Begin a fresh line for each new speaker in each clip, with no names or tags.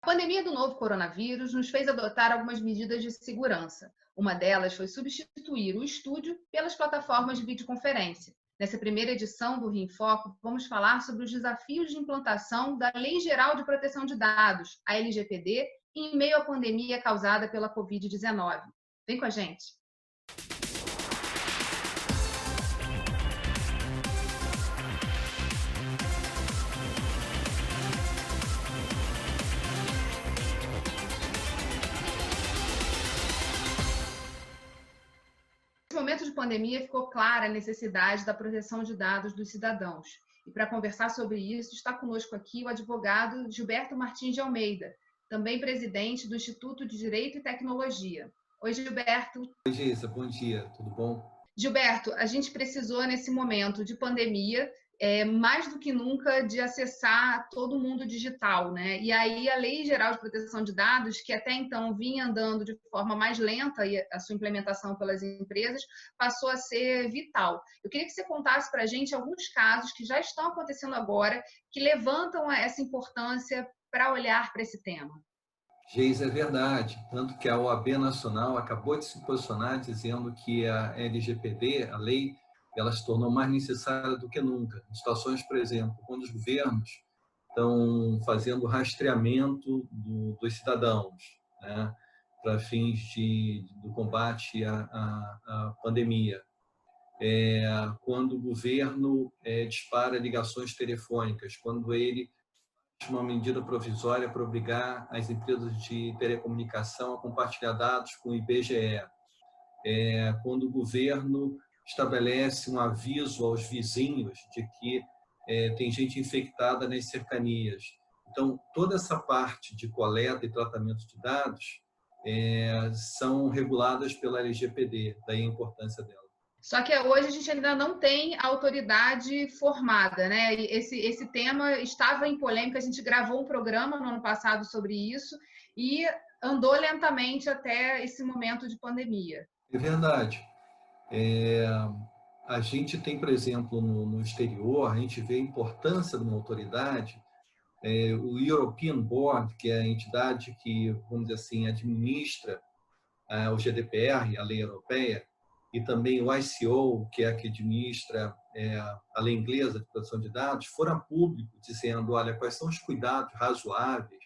A pandemia do novo coronavírus nos fez adotar algumas medidas de segurança. Uma delas foi substituir o estúdio pelas plataformas de videoconferência. Nessa primeira edição do Rio em Foco, vamos falar sobre os desafios de implantação da Lei Geral de Proteção de Dados, a LGPD, em meio à pandemia causada pela Covid-19. Vem com a gente! Nesse momento de pandemia, ficou clara a necessidade da proteção de dados dos cidadãos. E para conversar sobre isso, está conosco aqui o advogado Gilberto Martins de Almeida, também presidente do Instituto de Direito e Tecnologia. Oi, Gilberto.
Oi, Geisa, bom dia, tudo bom?
Gilberto, a gente precisou, nesse momento de pandemia, mais do que nunca, de acessar todo o mundo digital, né? E aí a Lei Geral de Proteção de Dados, que até então vinha andando de forma mais lenta, e a sua implementação pelas empresas, passou a ser vital. Eu queria que você contasse para a gente alguns casos que já estão acontecendo agora, que levantam essa importância para olhar para esse tema.
Geisa, é verdade, tanto que a OAB Nacional acabou de se posicionar dizendo que a LGPD, a lei, ela se tornou mais necessária do que nunca. Em situações, por exemplo, quando os governos estão fazendo rastreamento dos cidadãos, né, para fins do combate à pandemia. Quando o governo dispara ligações telefônicas, quando ele uma medida provisória para obrigar as empresas de telecomunicação a compartilhar dados com o IBGE. Quando o governo estabelece um aviso aos vizinhos de que tem gente infectada nas cercanias. Então, toda essa parte de coleta e tratamento de dados são reguladas pela LGPD, daí a importância dela.
Só que hoje a gente ainda não tem autoridade formada, né? Esse tema estava em polêmica, a gente gravou um programa no ano passado sobre isso e andou lentamente até esse momento de pandemia.
É verdade. A gente tem, por exemplo, no exterior, a gente vê a importância de uma autoridade, o European Board, que é a entidade que, vamos dizer assim, administra o GDPR, a lei europeia, e também o ICO, que é a que administra a lei inglesa de proteção de dados, foram a público dizendo, olha, quais são os cuidados razoáveis,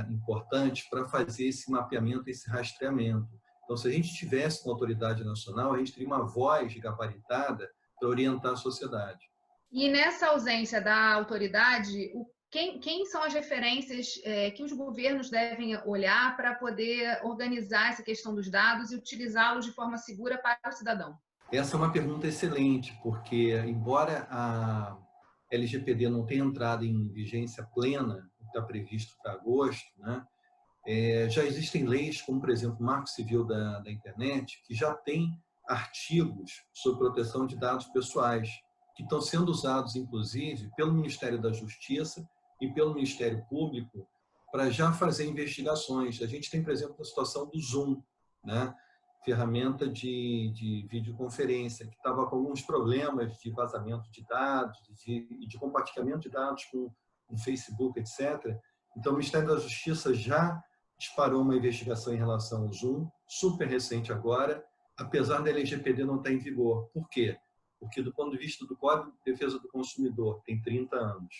importantes para fazer esse mapeamento, esse rastreamento. Então, se a gente tivesse uma autoridade nacional, a gente teria uma voz gabaritada para orientar a sociedade.
E nessa ausência da autoridade, quem são as referências que os governos devem olhar para poder organizar essa questão dos dados e utilizá-los de forma segura para o cidadão?
Essa é uma pergunta excelente, porque, embora a LGPD não tenha entrado em vigência plena, que está previsto para agosto, né, já existem leis, como, por exemplo, o Marco Civil da Internet, que já tem artigos sobre proteção de dados pessoais, que estão sendo usados, inclusive, pelo Ministério da Justiça e pelo Ministério Público para já fazer investigações. A gente tem, por exemplo, a situação do Zoom, né? Ferramenta de videoconferência, que estava com alguns problemas de vazamento de dados, de compartilhamento de dados com o Facebook, etc. Então, o Ministério da Justiça já disparou uma investigação em relação ao Zoom, super recente agora, apesar da LGPD não estar em vigor. Por quê? Porque, do ponto de vista do Código de Defesa do Consumidor, tem 30 anos,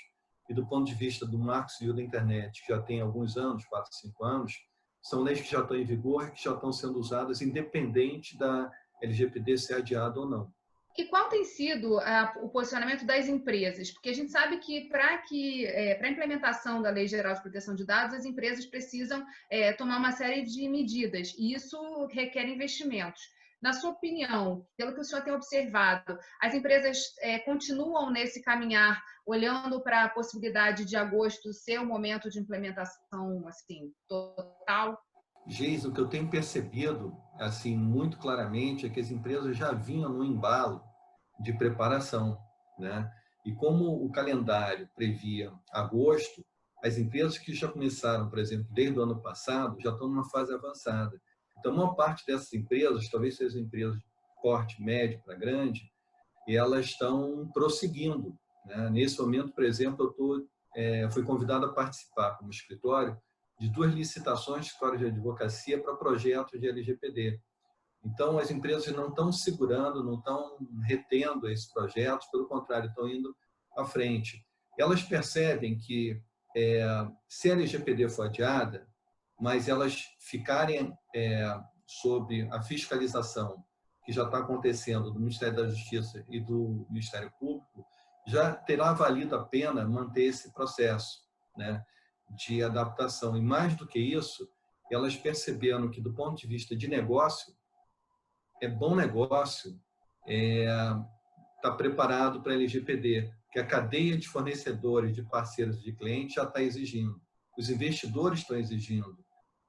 e do ponto de vista do Marco Civil da Internet, que já tem alguns anos, 4, 5 anos, são leis que já estão em vigor, que já estão sendo usadas, independente da LGPD ser adiada ou não.
E qual tem sido o posicionamento das empresas? Porque a gente sabe que para a implementação da Lei Geral de Proteção de Dados, as empresas precisam tomar uma série de medidas, e isso requer investimentos. Na sua opinião, pelo que o senhor tem observado, as empresas continuam nesse caminhar, olhando para a possibilidade de agosto ser o momento de implementação assim, total?
Geis, o que eu tenho percebido assim, muito claramente é que as empresas já vinham no embalo de preparação, né? E como o calendário previa agosto, as empresas que já começaram, por exemplo, desde o ano passado, já estão numa fase avançada. Então, uma parte dessas empresas, talvez sejam empresas de porte médio para grande, e elas estão prosseguindo, né? Nesse momento, por exemplo, eu estou fui convidado a participar como escritório de 2 licitações de escritório de advocacia para projetos de LGPD. Então, as empresas não estão segurando, não estão retendo esses projetos, pelo contrário, estão indo à frente. Elas percebem que, se a LGPD for adiada, mas elas ficarem sob a fiscalização que já está acontecendo do Ministério da Justiça e do Ministério Público, já terá valido a pena manter esse processo, né, de adaptação. E mais do que isso, elas perceberam que, do ponto de vista de negócio, é bom negócio estar preparado para a LGPD, que a cadeia de fornecedores, de parceiros, de clientes já está exigindo. Os investidores estão exigindo.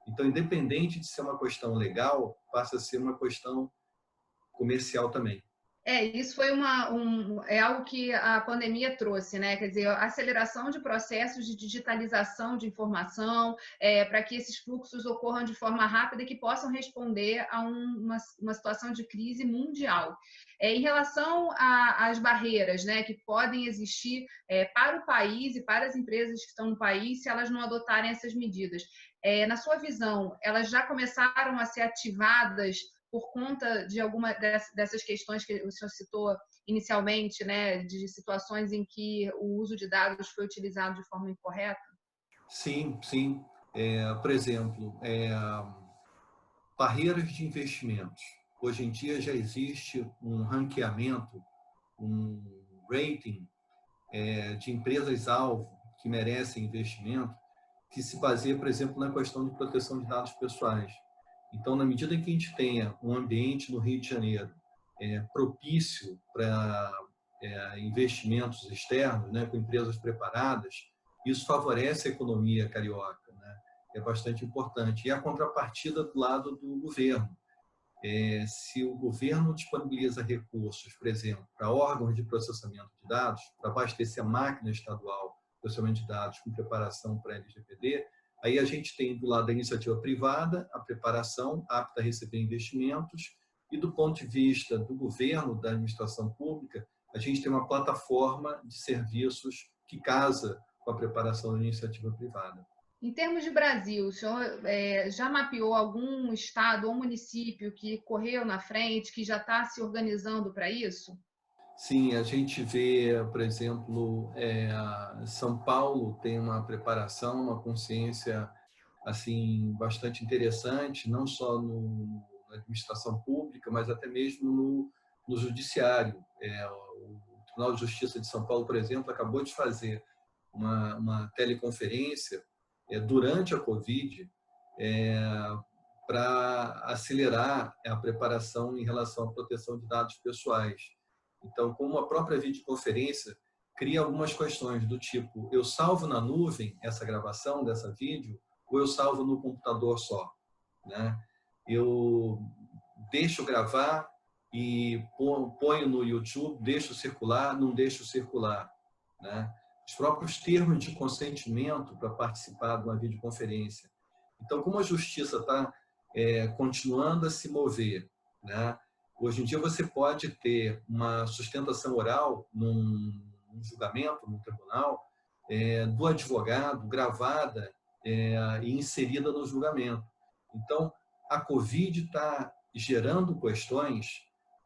Então, independente de ser uma questão legal, passa a ser uma questão comercial também.
Isso foi algo que a pandemia trouxe, né? Quer dizer, a aceleração de processos de digitalização de informação, para que esses fluxos ocorram de forma rápida e que possam responder a uma situação de crise mundial. Em relação às barreiras, né, que podem existir para o país e para as empresas que estão no país, se elas não adotarem essas medidas. Na sua visão, elas já começaram a ser ativadas por conta de alguma dessas questões que o senhor citou inicialmente, né, de situações em que o uso de dados foi utilizado de forma incorreta?
Sim, sim. Por exemplo, barreiras de investimentos. Hoje em dia já existe um ranqueamento, um rating de empresas-alvo que merecem investimento, que se baseia, por exemplo, na questão de proteção de dados pessoais. Então, na medida em que a gente tenha um ambiente no Rio de Janeiro propício para investimentos externos, né, com empresas preparadas, isso favorece a economia carioca, né? É bastante importante. E a contrapartida do lado do governo. Se o governo disponibiliza recursos, por exemplo, para órgãos de processamento de dados, para abastecer a máquina estadual de processamento de dados com preparação para a LGPD, aí a gente tem do lado da iniciativa privada a preparação apta a receber investimentos e do ponto de vista do governo, da administração pública, a gente tem uma plataforma de serviços que casa com a preparação da iniciativa privada.
Em termos de Brasil, o senhor já mapeou algum estado ou município que correu na frente, que já está se organizando para isso?
Sim, a gente vê, por exemplo, São Paulo tem uma preparação, uma consciência assim bastante interessante, não só na administração pública, mas até mesmo no judiciário. O Tribunal de Justiça de São Paulo, por exemplo, acabou de fazer uma teleconferência durante a Covid para acelerar a preparação em relação à proteção de dados pessoais. Então, como a própria videoconferência cria algumas questões do tipo, eu salvo na nuvem essa gravação dessa vídeo ou eu salvo no computador só, né? Eu deixo gravar e ponho no YouTube, deixo circular, não deixo circular, né? Os próprios termos de consentimento para participar de uma videoconferência. Então, como a justiça está continuando a se mover, né? Hoje em dia você pode ter uma sustentação oral num julgamento, num tribunal, do advogado gravada e inserida no julgamento. Então, a Covid está gerando questões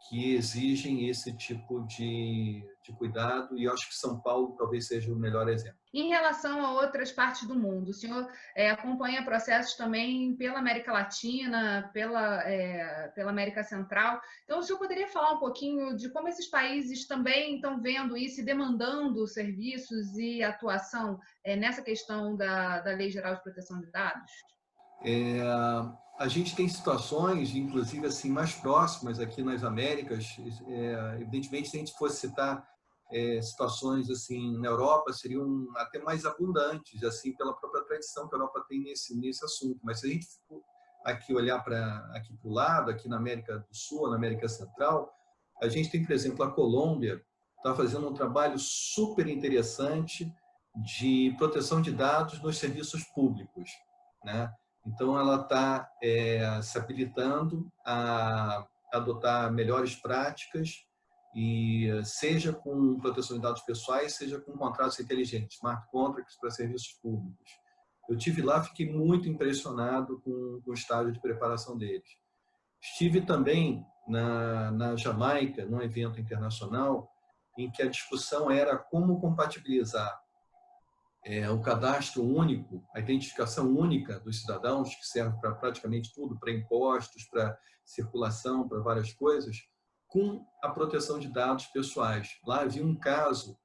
que exigem esse tipo de cuidado e eu acho que São Paulo talvez seja o melhor exemplo.
Em relação a outras partes do mundo, o senhor acompanha processos também pela América Latina, pela América Central. Então, o senhor poderia falar um pouquinho de como esses países também estão vendo isso e demandando serviços e atuação nessa questão da Lei Geral de Proteção de Dados?
A gente tem situações, inclusive assim, mais próximas aqui nas Américas. Evidentemente, se a gente fosse citar situações assim na Europa, seriam até mais abundantes, assim, pela própria tradição que a Europa tem nesse assunto. Mas se a gente for aqui olhar aqui para o lado, aqui na América do Sul, na América Central, a gente tem, por exemplo, a Colômbia está fazendo um trabalho super interessante de proteção de dados nos serviços públicos, né? Então, ela está se habilitando a adotar melhores práticas e seja com proteção de dados pessoais, seja com contratos inteligentes, smart contracts para serviços públicos. Eu tive lá, fiquei muito impressionado com o estágio de preparação deles. Estive também na Jamaica, num evento internacional, em que a discussão era como compatibilizar o cadastro único, a identificação única dos cidadãos, que serve para praticamente tudo, para impostos, para circulação, para várias coisas, com a proteção de dados pessoais. Lá havia um caso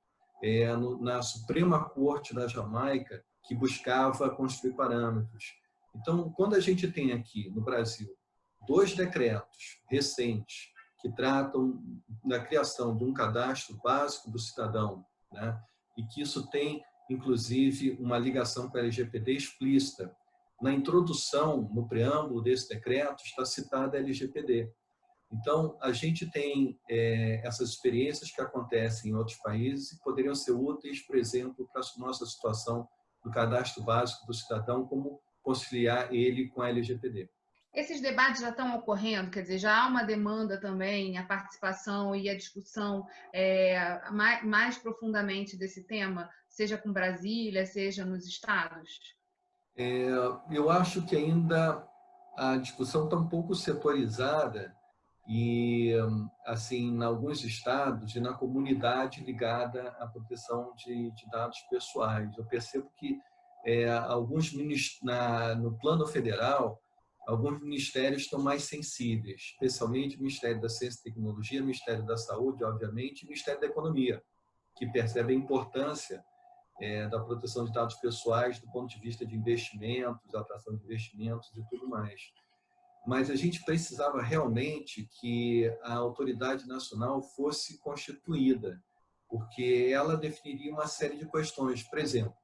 na Suprema Corte da Jamaica que buscava construir parâmetros. Então, quando a gente tem aqui no Brasil 2 decretos recentes que tratam da criação de um cadastro básico do cidadão, né, e que isso tem inclusive uma ligação com a LGPD explícita. Na introdução, no preâmbulo desse decreto, está citada a LGPD. Então, a gente tem essas experiências que acontecem em outros países e poderiam ser úteis, por exemplo, para a nossa situação do cadastro básico do cidadão, como conciliar ele com a LGPD.
Esses debates já estão ocorrendo, quer dizer, já há uma demanda também, a participação e a discussão mais profundamente desse tema, seja com Brasília, seja nos estados?
Eu acho que ainda a discussão está um pouco setorizada e, assim, em alguns estados e na comunidade ligada à proteção de dados pessoais. Eu percebo que no plano federal, alguns ministérios estão mais sensíveis, especialmente o Ministério da Ciência e Tecnologia, o Ministério da Saúde, obviamente, e o Ministério da Economia, que percebe a importância da proteção de dados pessoais do ponto de vista de investimentos, atração de investimentos e tudo mais. Mas a gente precisava realmente que a autoridade nacional fosse constituída, porque ela definiria uma série de questões. Por exemplo,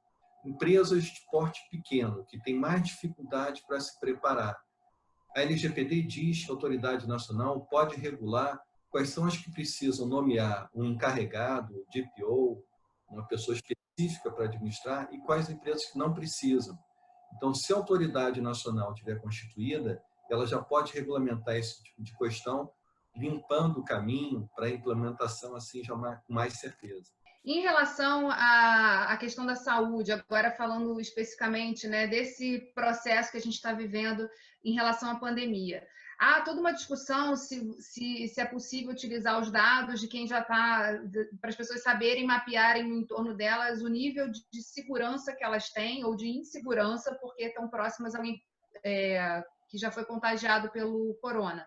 empresas de porte pequeno, que têm mais dificuldade para se preparar. A LGPD diz que a autoridade nacional pode regular quais são as que precisam nomear um encarregado, DPO, uma pessoa específica para administrar, e quais empresas que não precisam. Então, se a autoridade nacional estiver constituída, ela já pode regulamentar esse tipo de questão, limpando o caminho para a implementação assim já com mais certeza.
Em relação à questão da saúde, agora falando especificamente, né, desse processo que a gente está vivendo em relação à pandemia, há toda uma discussão se é possível utilizar os dados de quem já está, para as pessoas saberem, mapearem no entorno delas o nível de segurança que elas têm ou de insegurança porque estão próximas a alguém que já foi contagiado pelo corona.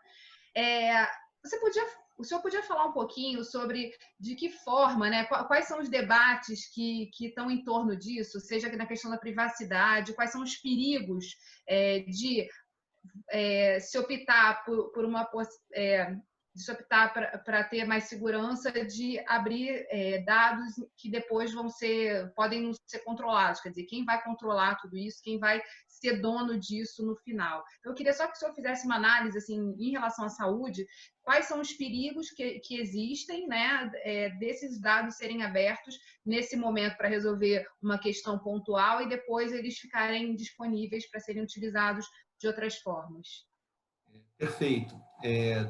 O senhor podia falar um pouquinho sobre de que forma, né, quais são os debates que estão em torno disso, seja na questão da privacidade, quais são os perigos de se optar por uma de se optar para ter mais segurança, de abrir dados que depois podem não ser controlados, quer dizer, quem vai controlar tudo isso, quem vai ser dono disso no final. Então, eu queria só que o senhor fizesse uma análise assim, em relação à saúde, quais são os perigos que existem, né, desses dados serem abertos nesse momento para resolver uma questão pontual e depois eles ficarem disponíveis para serem utilizados de outras formas.
Perfeito.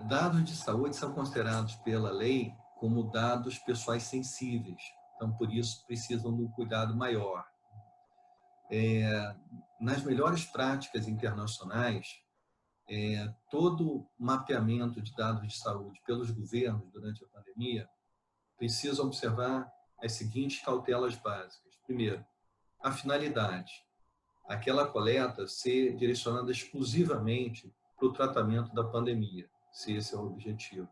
Dados de saúde são considerados pela lei como dados pessoais sensíveis, então por isso precisam de um cuidado maior. Nas melhores práticas internacionais, todo mapeamento de dados de saúde pelos governos durante a pandemia precisa observar as seguintes cautelas básicas. Primeiro, a finalidade. Aquela coleta ser direcionada exclusivamente para o tratamento da pandemia, se esse é o objetivo.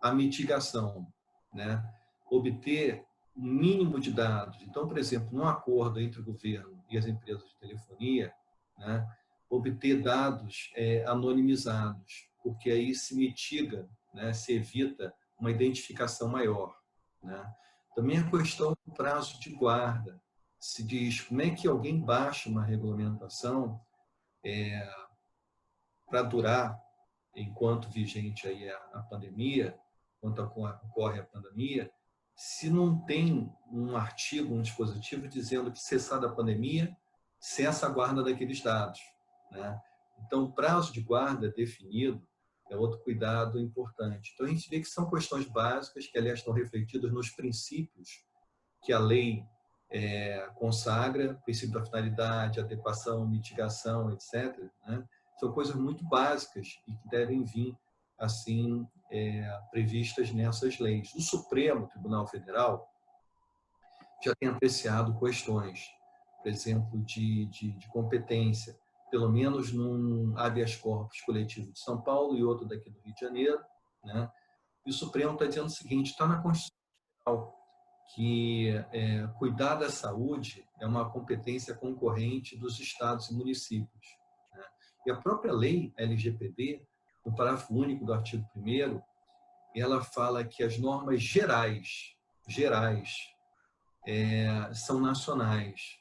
A mitigação, né? Obter um mínimo de dados. Então, por exemplo, num acordo entre o governo e as empresas de telefonia, né? Obter dados anonimizados, porque aí se mitiga, né? Se evita uma identificação maior, né? Também a questão do prazo de guarda. Se diz como é que alguém baixa uma regulamentação para durar enquanto vigente aí a pandemia, enquanto ocorre a pandemia, se não tem um artigo, um dispositivo dizendo que cessada a pandemia, cessa a guarda daqueles dados, né? Então, o prazo de guarda definido é outro cuidado importante. Então, a gente vê que são questões básicas que, aliás, estão refletidas nos princípios que a lei consagra, princípio da finalidade, adequação, mitigação, etc., né? São coisas muito básicas e que devem vir, assim, previstas nessas leis. O Supremo Tribunal Federal já tem apreciado questões, por exemplo, de competência, pelo menos num habeas corpus coletivo de São Paulo e outro daqui do Rio de Janeiro, né? E o Supremo está dizendo o seguinte: está na Constituição que cuidar da saúde é uma competência concorrente dos estados e municípios, né? E a própria lei LGPD, no parágrafo único do artigo 1º, ela fala que as normas gerais são nacionais.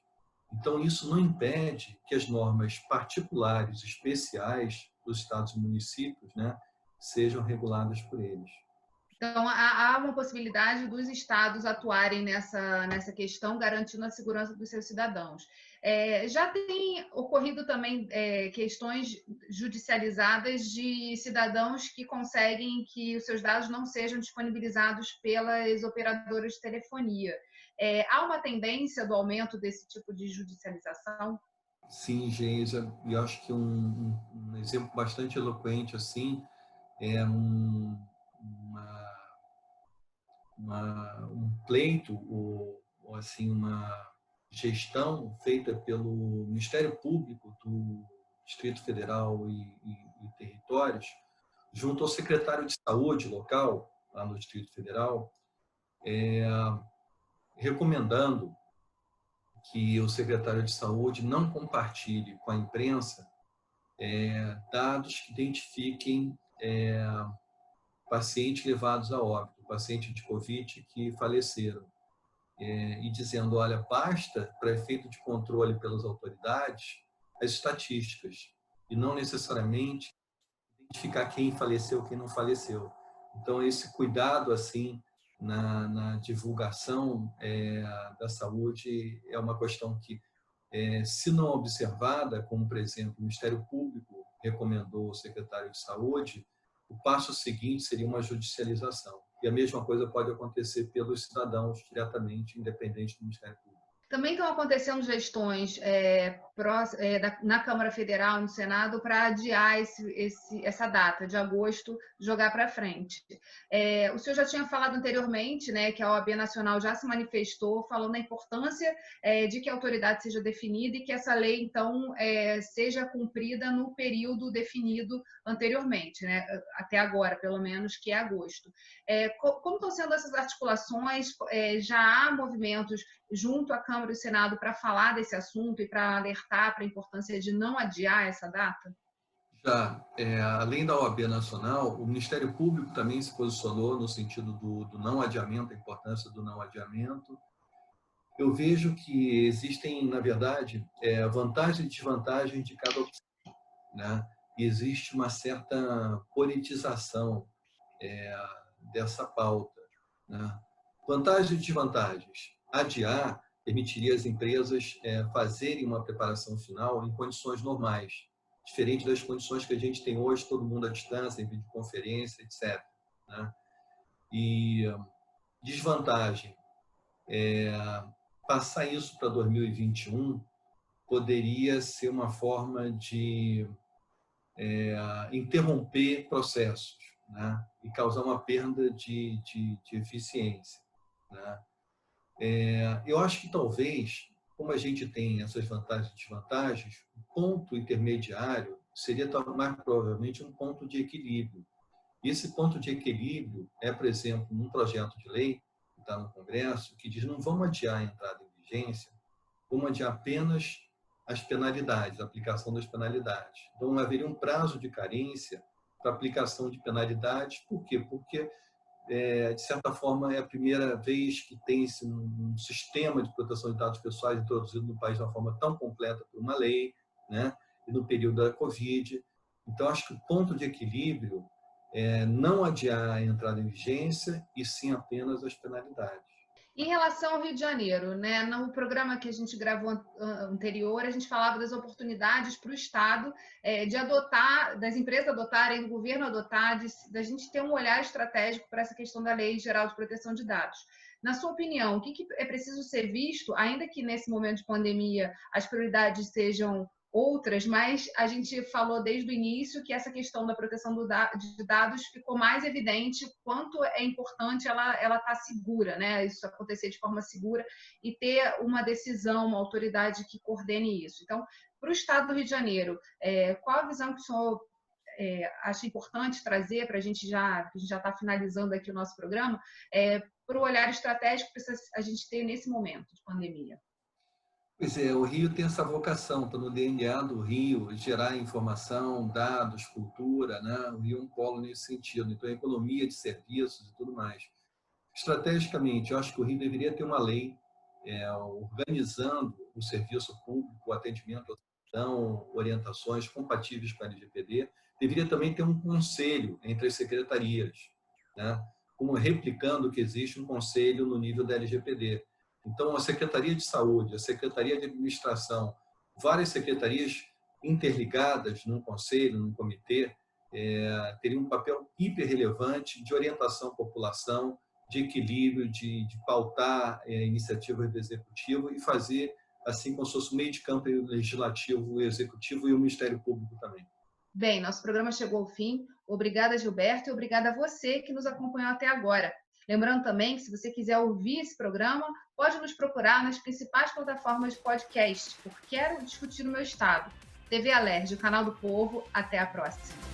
Então, isso não impede que as normas particulares, especiais dos estados e municípios, né, sejam reguladas por eles.
Então, há uma possibilidade dos estados atuarem nessa questão, garantindo a segurança dos seus cidadãos. Já tem ocorrido também questões judicializadas de cidadãos que conseguem que os seus dados não sejam disponibilizados pelas operadoras de telefonia. Há uma tendência do aumento desse tipo de judicialização?
Sim, Geisa, e eu acho que um exemplo bastante eloquente assim é um pleito ou assim uma gestão feita pelo Ministério Público do Distrito Federal e Territórios, junto ao secretário de Saúde local, lá no Distrito Federal, recomendando que o secretário de Saúde não compartilhe com a imprensa dados que identifiquem pacientes levados a óbito, pacientes de Covid que faleceram. E dizendo, olha, basta, para efeito de controle pelas autoridades, as estatísticas, e não necessariamente identificar quem faleceu, quem não faleceu. Então, esse cuidado, assim, na divulgação da saúde é uma questão que, se não observada, como, por exemplo, o Ministério Público recomendou ao secretário de Saúde, o passo seguinte seria uma judicialização. E a mesma coisa pode acontecer pelos cidadãos diretamente, independente do Ministério Público.
Também estão acontecendo gestões na Câmara Federal, no Senado, para adiar essa data de agosto, jogar para frente. O senhor já tinha falado anteriormente, né, que a OAB Nacional já se manifestou falando da importância de que a autoridade seja definida e que essa lei, então, seja cumprida no período definido anteriormente, né, até agora, pelo menos, que é agosto. Como estão sendo essas articulações? Já há movimentos junto à Câmara e ao Senado para falar desse assunto e para alertar para a importância de não adiar essa data?
Já, além da OAB Nacional, o Ministério Público também se posicionou no sentido do não adiamento, a importância do não adiamento. Eu vejo que existem, na verdade, vantagens e desvantagens de cada opção, né? E existe uma certa politização dessa pauta, né? Vantagens e desvantagens. Adiar permitiria às empresas fazerem uma preparação final em condições normais, diferente das condições que a gente tem hoje, todo mundo à distância, em videoconferência, etc., né? E desvantagem, passar isso para 2021 poderia ser uma forma de interromper processos, né? E causar uma perda de eficiência, né? Eu acho que talvez, como a gente tem essas vantagens e desvantagens, o ponto intermediário seria mais provavelmente um ponto de equilíbrio. E esse ponto de equilíbrio por exemplo, num projeto de lei que está no Congresso, que diz não vamos adiar a entrada em vigência, vamos adiar apenas as penalidades, a aplicação das penalidades. Então, haveria um prazo de carência para aplicação de penalidades. Por quê? Porque de certa forma, é a primeira vez que tem um sistema de proteção de dados pessoais introduzido no país de uma forma tão completa por uma lei, né? E no período da Covid. Então, acho que o ponto de equilíbrio é não adiar a entrada em vigência e sim apenas as penalidades.
Em relação ao Rio de Janeiro, né, no programa que a gente gravou anterior, a gente falava das oportunidades para o Estado de adotar, das empresas adotarem, do governo adotar, da gente ter um olhar estratégico para essa questão da Lei Geral de Proteção de Dados. Na sua opinião, o que é preciso ser visto, ainda que nesse momento de pandemia as prioridades sejam outras, mas a gente falou desde o início que essa questão da proteção de dados ficou mais evidente quanto é importante ela estar segura, né? Isso acontecer de forma segura e ter uma decisão, uma autoridade que coordene isso. Então, para o Estado do Rio de Janeiro, qual a visão que o senhor acha importante trazer para a gente já está finalizando aqui o nosso programa, para o olhar estratégico que a gente ter nesse momento de pandemia?
Pois é, o Rio tem essa vocação, está no DNA do Rio, gerar informação, dados, cultura, né? O Rio é um polo nesse sentido, então economia de serviços e tudo mais. Estrategicamente, eu acho que o Rio deveria ter uma lei organizando o serviço público, o atendimento à cidadão, orientações compatíveis com a LGPD. Deveria também ter um conselho entre as secretarias, né? Como replicando que existe um conselho no nível da LGPD. Então, a Secretaria de Saúde, a Secretaria de Administração, várias secretarias interligadas num conselho, num comitê, teriam um papel hiper relevante de orientação à população, de equilíbrio, de pautar iniciativas do Executivo e fazer assim como se fosse um meio de campo legislativo, executivo e o Ministério Público também.
Bem, nosso programa chegou ao fim. Obrigada, Gilberto, e obrigada a você que nos acompanhou até agora. Lembrando também que, se você quiser ouvir esse programa, pode nos procurar nas principais plataformas de podcast, por Quero Discutir no Meu Estado. TV Alerj, o canal do povo. Até a próxima.